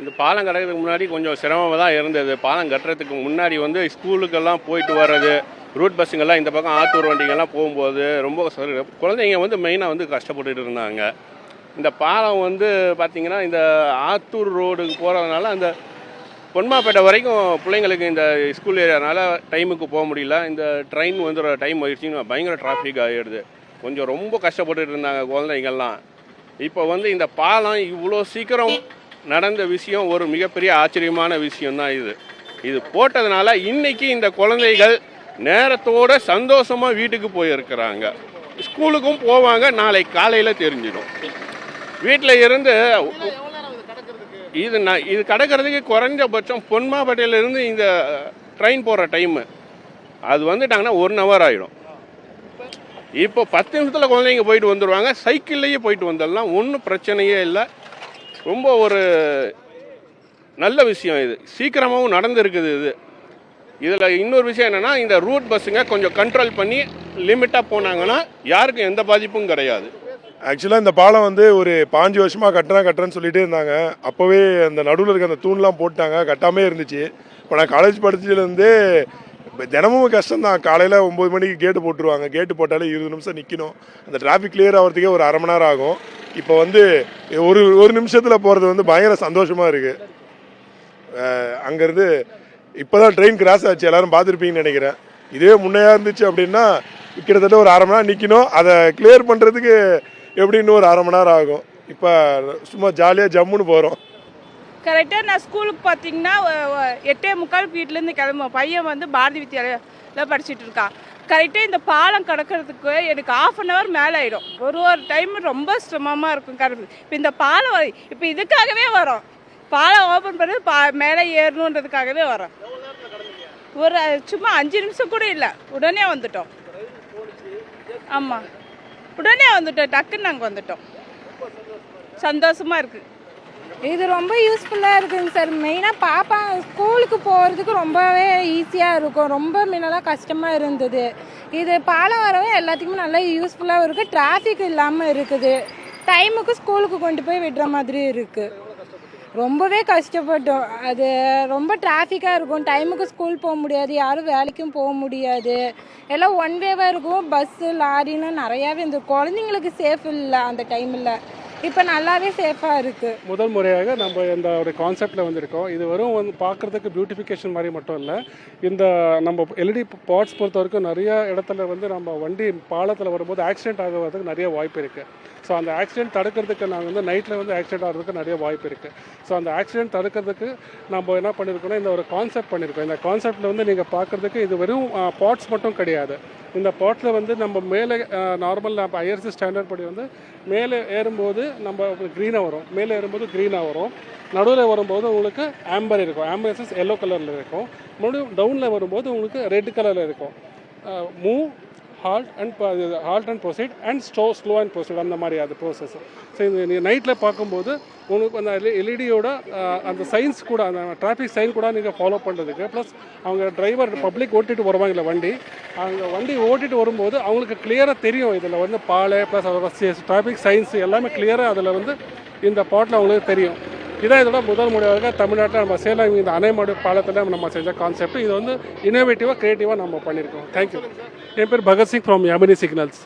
இந்த பாலம் கட்டுறதுக்கு முன்னாடி கொஞ்சம் சிரமமாக தான் இருந்தது. பாலம் கட்டுறதுக்கு முன்னாடி வந்து ஸ்கூலுக்கெல்லாம் போயிட்டு வர்றது, ரூட் பஸ்ஸுங்கெல்லாம் இந்த பக்கம் ஆத்தூர் வண்டிங்கெல்லாம் போகும்போது ரொம்ப குழந்தைங்க வந்து மெயினாக வந்து கஷ்டப்பட்டுட்டு இருந்தாங்க. இந்த பாலம் வந்து பார்த்திங்கன்னா இந்த ஆத்தூர் ரோடுக்கு போகிறதுனால அந்த பொன்மாப்பேட்டை வரைக்கும் பிள்ளைங்களுக்கு இந்த ஸ்கூல் ஏரியானால டைமுக்கு போக முடியல. இந்த ட்ரெயின் வந்துடுற டைம் ஆயிடுச்சுன்னு பயங்கர டிராஃபிக் ஆகிடுது. கொஞ்சம் ரொம்ப கஷ்டப்பட்டுட்டு இருந்தாங்க குழந்தைங்கள்லாம். இப்போ வந்து இந்த பாலம் இவ்வளோ சீக்கிரம் நடந்த விஷயம் ஒரு மிகப்பெரிய ஆச்சரியமான விஷயம்தான் இது போட்டதுனால இன்னைக்கு இந்த குழந்தைகள் நேரத்தோட சந்தோஷமாக வீட்டுக்கு போயிருக்கிறாங்க. ஸ்கூலுக்கும் போவாங்க, நாளை காலையில் தெரிஞ்சிடும். வீட்டில் இருந்து இது கடக்கிறதுக்கு குறைஞ்சபட்சம் பொன்மாப்பேட்டையிலேருந்து இந்த ட்ரெயின் போகிற டைமு அது வந்துட்டாங்கன்னா 1 hour ஆகிடும். இப்போ 10 நிமிஷத்தில் குழந்தைங்க போயிட்டு வந்துடுவாங்க. சைக்கிள்லேயே போயிட்டு வந்துடலாம், ஒன்றும் பிரச்சனையே இல்லை. ரொம்ப ஒரு நல்ல விஷயம். இது சீக்கிரமாகவும் நடந்துருக்குது. இதில் இன்னொரு விஷயம் என்னென்னா, இந்த ரூட் பஸ்ஸுங்க கொஞ்சம் கண்ட்ரோல் பண்ணி லிமிட்டாக போனாங்கன்னா யாருக்கும் எந்த பாதிப்பும் கிடையாது. ஆக்சுவலாக இந்த பாலம் வந்து ஒரு 5 வருஷமாக கட்டுறேன்னு சொல்லிகிட்டே இருந்தாங்க. அப்போவே அந்த நடுவில் இருக்க அந்த தூண்லாம் போட்டாங்க, கட்டாமே இருந்துச்சு. இப்போ நான் காலேஜ் படிச்சதுலேருந்து தினமும் கஷ்டம்தான். காலையில் 9 மணிக்கு கேட்டு போட்டுருவாங்க. கேட்டு போட்டாலே 20 நிமிஷம் நிற்கணும். அந்த டிராஃபிக் கிளியர் ஆகிறதுக்கே ஒரு 1/2 மணி நேரம் ஆகும். இப்போ வந்து ஒரு நிமிஷத்தில் போகிறது வந்து பயங்கர சந்தோஷமாக இருக்குது. அங்கேருந்து இப்போ தான் ட்ரெயின் கிராஸ் ஆச்சு, எல்லோரும் பார்த்துருப்பீங்கன்னு நினைக்கிறேன். இதே முன்னையாக இருந்துச்சு அப்படின்னா கிட்டத்தட்ட ஒரு 1/2 மணி நேரம் நிற்கணும். அதை கிளியர் பண்ணுறதுக்கு எப்படின்னு ஒரு 1/2 மணி நேரம் ஆகும். இப்போ சும்மா ஜாலியாக ஜம்முன்னு போகிறோம். கரெக்டாக நான் ஸ்கூலுக்கு பார்த்தீங்கன்னா 8:45 வீட்டிலேருந்து கிளம்புவேன். பையன் வந்து பாரதி வித்யாலயில் படிச்சுட்டு இருக்கான். கரெக்டாக இந்த பாலம் கடக்கிறதுக்கு எனக்கு 1/2 hour மேலே ஆகிடும். ஒரு டைம் ரொம்ப சிரமமாக இருக்கும் கடவுள். இப்போ இந்த பாலம் இப்போ இதுக்காகவே வரோம். பாலம் ஓப்பன் பண்ணி மேலே ஏறணுன்றதுக்காகவே வரோம். ஒரு சும்மா 5 நிமிஷம் கூட இல்லை, உடனே வந்துட்டோம். ஆமாம், உடனே வந்துட்டோம். டக்குன்னு நாங்கள் வந்துட்டோம். சந்தோஷமாக இருக்குது. இது ரொம்ப யூஸ்ஃபுல்லாக இருக்குங்க சார். மெயினாக பாப்பா ஸ்கூலுக்கு போகிறதுக்கு ரொம்பவே ஈஸியாக இருக்கும். ரொம்ப முன்னெல்லாம் கஷ்டமாக இருந்தது. இது பாலம் வரவே எல்லாத்துக்குமே நல்லா யூஸ்ஃபுல்லாகவும் இருக்குது. டிராஃபிக் இல்லாமல் இருக்குது. டைமுக்கு ஸ்கூலுக்கு கொண்டு போய் விடுற மாதிரி இருக்குது. ரொம்பவே கஷ்டப்பட்டோம். அது ரொம்ப டிராஃபிக்காக இருக்கும். டைமுக்கு ஸ்கூல் போக முடியாது, யாரும் வேலைக்கும் போக முடியாது. எல்லாம் ஒன் வேவாக இருக்கும். பஸ்ஸு லாரின்னு நிறையாவே இந்த குழந்தைங்களுக்கு சேஃப் இல்லை அந்த டைமில். இப்போ நல்லாவே சேஃபாக இருக்குது. முதல் முறையாக நம்ம இந்த ஒரு கான்செப்டில் வந்திருக்கோம். இது வெறும் வந்து பார்க்குறதுக்கு பியூட்டிஃபிகேஷன் மாதிரி மட்டும் இல்லை. இந்த நம்ம எல்இடி பாட்ஸ் பொறுத்த வரைக்கும் நிறைய இடத்துல வந்து நம்ம வண்டி பாலத்தில் வரும்போது ஆக்சிடென்ட் ஆகிறதுக்கு நிறைய வாய்ப்பு இருக்குது. ஸோ அந்த ஆக்சிடென்ட் தடுக்கிறதுக்கு நாங்கள் வந்து நைட்டில் வந்து ஆக்சிடென்ட் ஆகிறதுக்கு நிறைய வாய்ப்பு இருக்குது. ஸோ அந்த ஆக்சிடென்ட் தடுக்கிறதுக்கு நம்ம என்ன பண்ணியிருக்கோம்னா இந்த ஒரு கான்செப்ட் பண்ணியிருக்கோம். இந்த கான்செப்டில் வந்து நீங்கள் பார்க்குறதுக்கு இது வெறும் பாட்ஸ் மட்டும் கிடையாது. இந்த பாட்டில் வந்து நம்ம மேலே நார்மல் நம்ம ஐஆர்சி ஸ்டாண்டர்ட் படி வந்து மேலே ஏறும்போது நம்ம க்ரீனாக வரும், மேலே ஏறும்போது க்ரீனாக வரும், நடுவில் வரும்போது உங்களுக்கு ஆம்பர் இருக்கும், ஆம்பர்ஸஸ் எல்லோ கலரில் இருக்கும், மறுபடியும் டவுனில் வரும்போது உங்களுக்கு ரெட் கலரில் இருக்கும். Move, halt and proceed and slow and proceed அந்த மாதிரி அது ப்ரோசஸ். ஸோ இந்த நைட்டில் பார்க்கும்போது உங்களுக்கு அந்த எல்இடியோட அந்த சைன்ஸ் கூட அந்த டிராஃபிக் சைன் கூட நீங்கள் ஃபாலோ பண்ணுறதுக்கு ப்ளஸ் அவங்க டிரைவர் பப்ளிக் ஓட்டிகிட்டு வருவாங்க இல்லை வண்டி ஓட்டிகிட்டு வரும்போது அவங்களுக்கு கிளியராக தெரியும் இதில் வந்து பாலை ப்ளஸ் அதோட டிராஃபிக் சைன்ஸ் எல்லாமே கிளியராக அதில் வந்து இந்த பாட்டில் அவங்களுக்கு தெரியும். இதான் இதோட முதல் முறையாக தமிழ்நாட்டில் நம்ம சேலம் இந்த அணைமடு பாலத்தில் நம்ம செஞ்ச கான்செப்ட். இது வந்து இன்னோவேட்டிவாக க்ரியேட்டிவாக நம்ம பண்ணியிருக்கோம். தேங்க்யூ. என் பேர் பகத்சிங் ஃப்ரம் யாமினி சிக்னல்ஸ்.